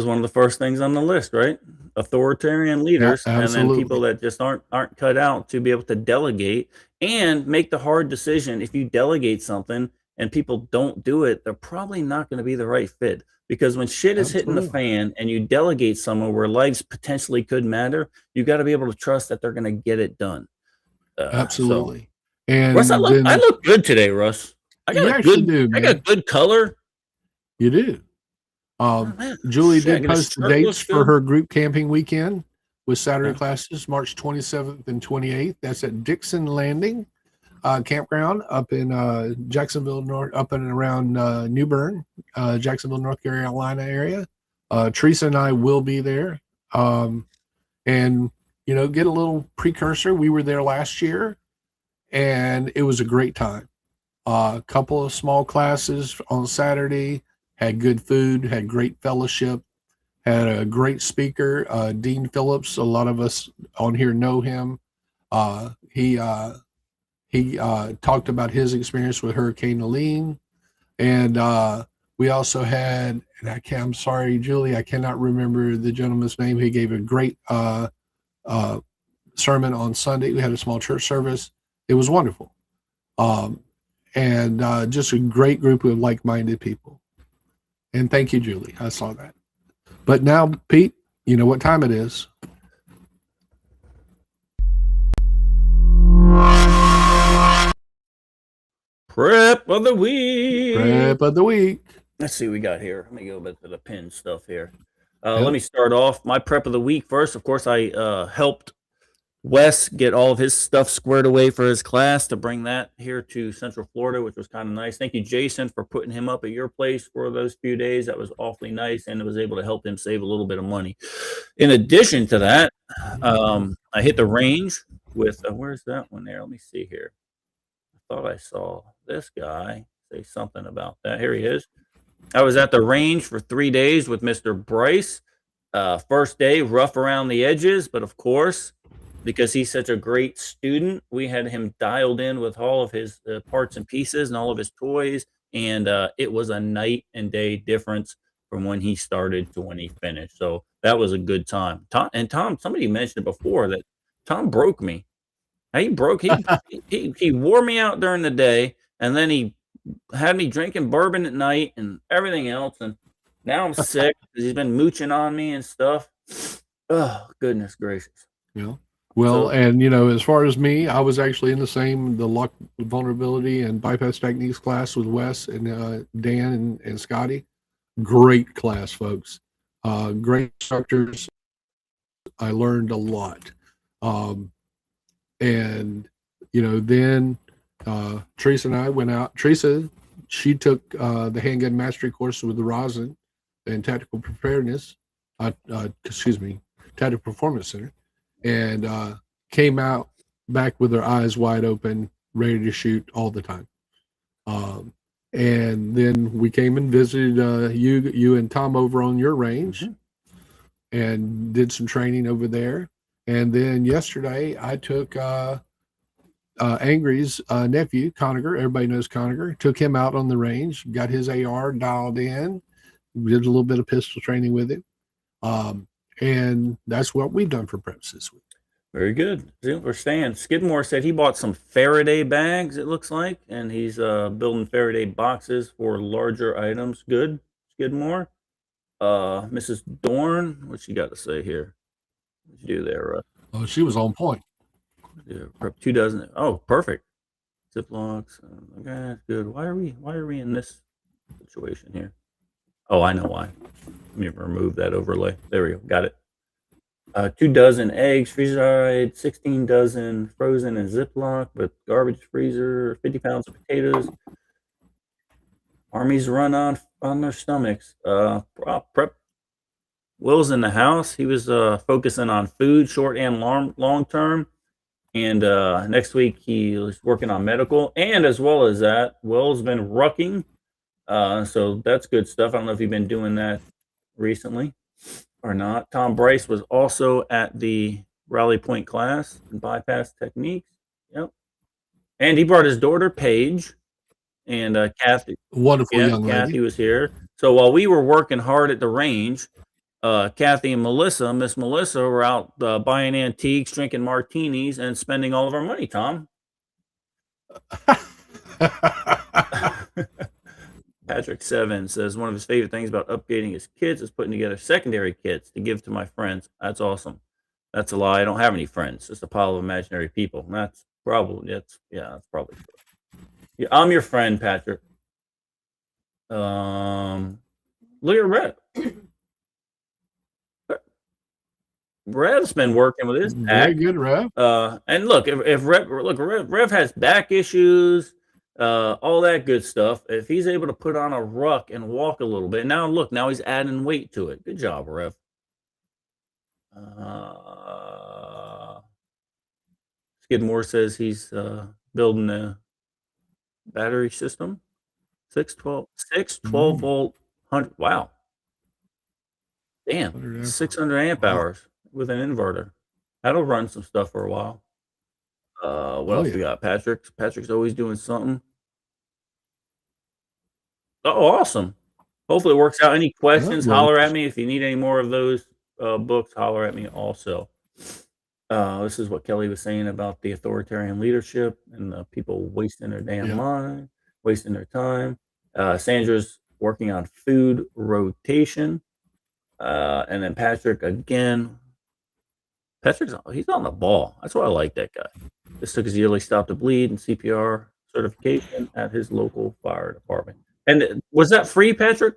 A: one of the first things on the list, right? Authoritarian leaders, and then people
B: absolutely.
A: that just aren't cut out to be able to delegate and make the hard decision. If you delegate something and people don't do it, they're probably not going to be the right fit. Because when shit is hitting the
B: Absolutely.
A: fan and you delegate someone where lives potentially could matter, you got to be able to trust that they're going to get it done. So,
B: Absolutely.
A: Russ, I
B: And
A: look
B: then
A: good today, Russ. I
B: you
A: got a
B: actually
A: good,
B: do,
A: I
B: man.
A: got good color.
B: You do.
A: Oh, man.
B: Julie
A: Shit, I
B: did
A: got a
B: post the
A: shirt,
B: dates
A: looks
B: for
A: good.
B: her group camping weekend with Saturday
A: Okay.
B: classes, March 27th and 28th. That's at Dixon Landing Campground up in Jacksonville, up and around New Bern, Jacksonville, North Carolina area. Teresa and I will be there. And, get a little precursor. We were there last year, and it was a great time. A couple of small classes on Saturday, had good food, had great fellowship, had a great speaker, Dean Phillips. A lot of us on here know him. He talked about his experience with Hurricane Helene, and we also had, and I'm sorry, Julie, I cannot remember the gentleman's name. He gave a great sermon on Sunday. We had a small church service. It was wonderful. And just a great group of like-minded people. And thank you, Julie. I saw that. But now, Pete, you know what time it is.
A: Prep of the week.
B: Prep of the week.
A: Let's see what we got here. Let me go back to the pin stuff here.
B: Yep.
A: Let me start off my prep of the week first. Of course, I helped Wes get all of his stuff squared away for his class to bring that here to Central Florida, which was kind of nice. Thank you, Jason, for putting him up at your place for those few days. That was awfully nice, and it was able to help him save a little bit of money. In addition to that, I hit the range with where's that one there? Let me see here. I thought I saw this guy say something about that. Here he is. I was at the range for 3 days with Mr. Bryce. First day, rough around the edges, but of course, because he's such a great student, we had him dialed in with all of his parts and pieces and all of his toys, and it was a night and day difference from when he started to when he finished. So That was a good time. Tom, somebody mentioned it before that Tom broke me. He broke he wore me out during the day, and then he had me drinking bourbon at night and everything else, and now I'm sick because he's been mooching on me and stuff. Oh, goodness gracious.
B: Yeah. Well,
A: So-
B: and as far as me, I was actually in the lock vulnerability and bypass techniques class with Wes and Dan and Scotty. Great class, folks. Great instructors. I learned a lot. And then Teresa and I went out. Teresa, she took the handgun mastery course with the rosin and tactical preparedness. Tactical Performance Center, and came out back with her eyes wide open, ready to shoot all the time. And then we came and visited you and Tom over on your range, and did some training over there. And then yesterday I took Angry's nephew, Conager. Everybody knows Conager. Took him out on the range, got his AR dialed in, did a little bit of pistol training with him. And that's what we've done for preps this week.
A: Very good. We're staying. Skidmore said he bought some Faraday bags, it looks like, and he's building Faraday boxes for larger items. Good, Skidmore. Mrs. Dorn, what she got to say here? What'd you do there?
B: Oh, she was on point.
A: Yeah, prep 2 dozen. Oh, perfect. Ziplocs. Okay, good. Why are we in this situation here? Oh, I know why. Let me remove that overlay. There we go. Got it. 2 dozen eggs, freeze-dried, 16 dozen frozen in Ziploc with garbage freezer, 50 pounds of potatoes. Armies run on their stomachs. Prep. Will's in the house. He was focusing on food, short and long term. And next week he was working on medical. And as well as that, Will's been rucking. So that's good stuff. I don't know if you've been doing that recently or not. Tom Bryce was also at the Rally Point class in bypass techniques. Yep. And he brought his daughter Paige and Kathy.
B: Wonderful young lady.
A: Kathy was here. So while we were working hard at the range, Kathy and Miss Melissa were out buying antiques, drinking martinis, and spending all of our money, Tom. Patrick Seven says one of his favorite things about updating his kids is putting together secondary kits to give to my friends. That's awesome. That's a lie. I don't have any friends. Just a pile of imaginary people. That's probably true. Yeah, I'm your friend, Patrick. Look at Rev. Rev's been working with his back.
B: Very good, Rev.
A: And look, if Rev has back issues, all that good stuff. If he's able to put on a ruck and walk a little bit, now he's adding weight to it. Good job, Rev. Skidmore says he's building a battery system. 12 volt 100. Wow. Damn. 600 amp hours with an inverter. That'll run some stuff for a while. What else we got? Patrick's always doing something. Oh, awesome. Hopefully it works out. Any questions, holler at me. If you need any more of those books, holler at me also. This is what Kelly was saying about the authoritarian leadership and the people wasting their damn mind, wasting their time. Sandra's working on food rotation. And then Patrick again. He's on the ball. That's why I like that guy. Just took his yearly Stop the Bleed and CPR certification at his local fire department. And was that free, Patrick?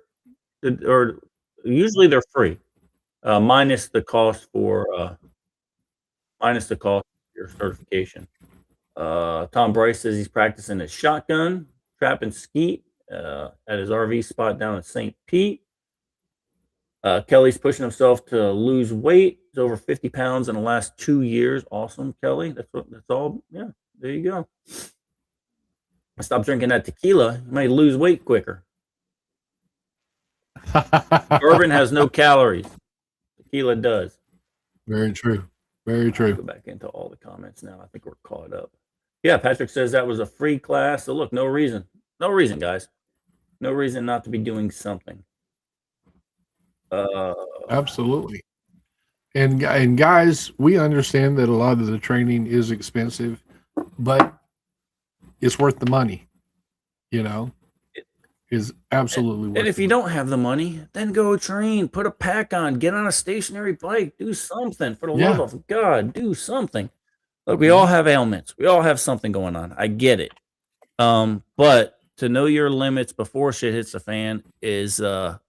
A: Or usually they're free, minus the cost for your certification. Tom Bryce says he's practicing his shotgun, trap and skeet at his RV spot down in St. Pete. Kelly's pushing himself to lose weight. He's over 50 pounds in the last 2 years. Awesome, Kelly. That's all. Yeah, there you go. Stop drinking that tequila. You might lose weight quicker. Bourbon has no calories. Tequila does.
B: Very true. Very true.
A: Go back into all the comments now. I think we're caught up. Yeah, Patrick says that was a free class. So look, no reason, guys. No reason not to be doing something.
B: Absolutely. And guys, we understand that a lot of the training is expensive, but it's worth the money. Is absolutely worth.
A: And if you don't have the money, then go train, put a pack on, get on a stationary bike, do something. For the love of God, do something. Look, we all have ailments. We all have something going on. I get it. But to know your limits before shit hits the fan is there's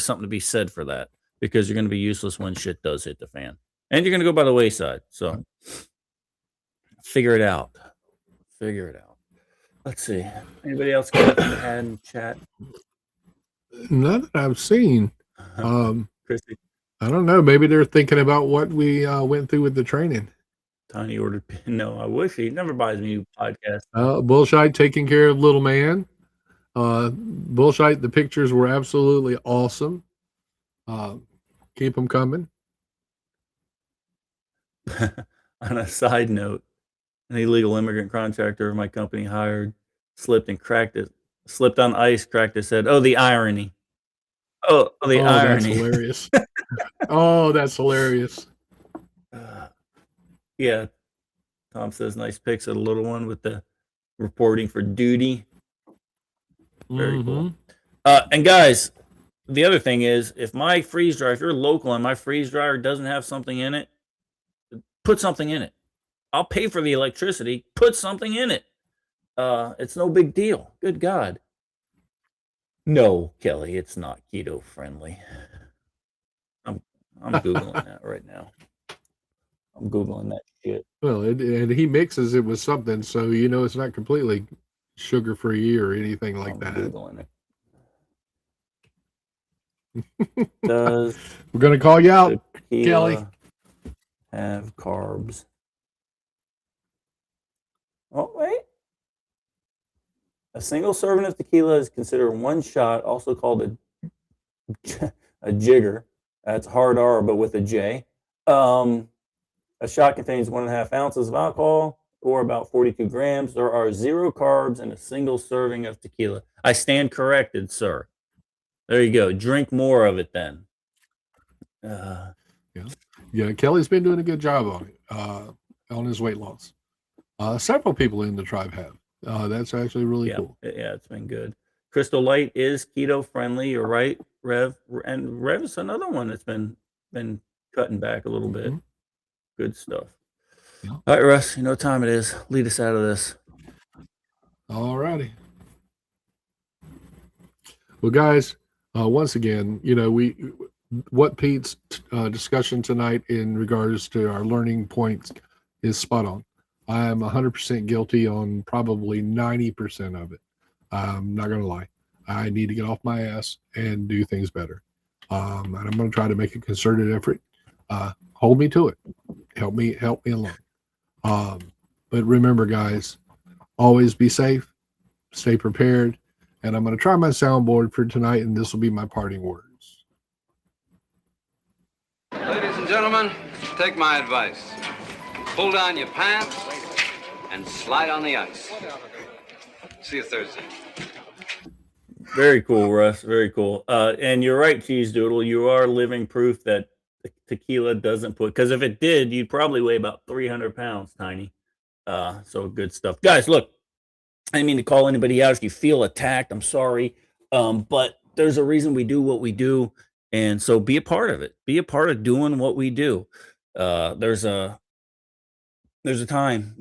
A: something to be said for that, because you're going to be useless when shit does hit the fan, and you're going to go by the wayside. So figure it out. Let's see. Anybody else got anything to add in chat?
B: None that I've seen.
A: Christy,
B: I don't know. Maybe they're thinking about what we went through with the training.
A: Tiny ordered. No, I wish he never buys me a podcast.
B: Bullshite taking care of little man. Bullshite, the pictures were absolutely awesome. Keep them coming.
A: On a side note, an illegal immigrant contractor my company hired slipped on ice, cracked his head. Oh, the irony. Oh, the irony.
B: That's hilarious. Oh, that's hilarious.
A: Yeah. Tom says nice pics of the little one with the reporting for duty. Very cool. And guys, the other thing is, if my freeze dryer, if you're local and my freeze dryer doesn't have something in it, put something in it. I'll pay for the electricity. Put something in it. It's no big deal. Good God. No, Kelly, it's not keto friendly. I'm Googling that right now. I'm Googling that shit.
B: Well, and he mixes it with something, so it's not completely sugar-free or anything like that.
A: Googling it. Does
B: we're gonna call you out, Kelly.
A: Have carbs? Oh, wait. A single serving of tequila is considered one shot, also called a jigger. That's hard R, but with a J. A shot contains 1.5 ounces of alcohol, or about 42 grams. There are 0 carbs in a single serving of tequila. I stand corrected, sir. There you go. Drink more of it then.
B: Yeah, Kelly's been doing a good job on it, on his weight loss. Several people in the tribe have. That's actually really cool.
A: Yeah, it's been good. Crystal Light is keto friendly. You're right, Rev. And Rev is another one that's been cutting back a little bit. Good stuff. Yeah. All right, Russ, you know what time it is. Lead us out of this.
B: All righty. Well, guys, once again, what Pete's discussion tonight in regards to our learning points is spot on. I am 100% guilty on probably 90% of it. I'm not going to lie. I need to get off my ass and do things better. And I'm going to try to make a concerted effort. Hold me to it. Help me along. But remember, guys, always be safe, stay prepared. And I'm going to try my soundboard for tonight, and this will be my parting words.
N: Ladies and gentlemen, take my advice. Pull down your pants and slide on the ice. See you Thursday.
A: Very cool, Russ. Very cool. And you're right, Cheese Doodle. You are living proof that tequila doesn't put, because if it did, you'd probably weigh about 300 pounds, Tiny. So good stuff. Guys, look, I didn't mean to call anybody out. If you feel attacked, I'm sorry. But there's a reason we do what we do. And so be a part of it. Be a part of doing what we do. There's a time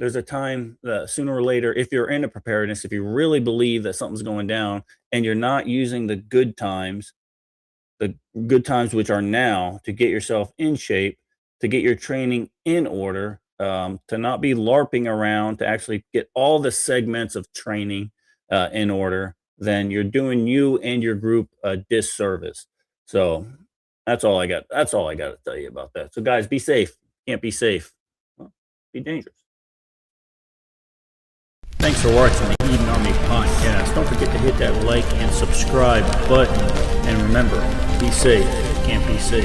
A: sooner or later, if you're into preparedness, if you really believe that something's going down and you're not using the good times, which are now, to get yourself in shape, to get your training in order, to not be LARPing around, to actually get all the segments of training in order, then you're doing you and your group a disservice. So that's all I got. That's all I got to tell you about that. So guys, be safe. Can't be safe. Be dangerous. Thanks for watching the Eden Army podcast. Don't forget to hit that like and subscribe button. And remember, be safe. Can't be safe.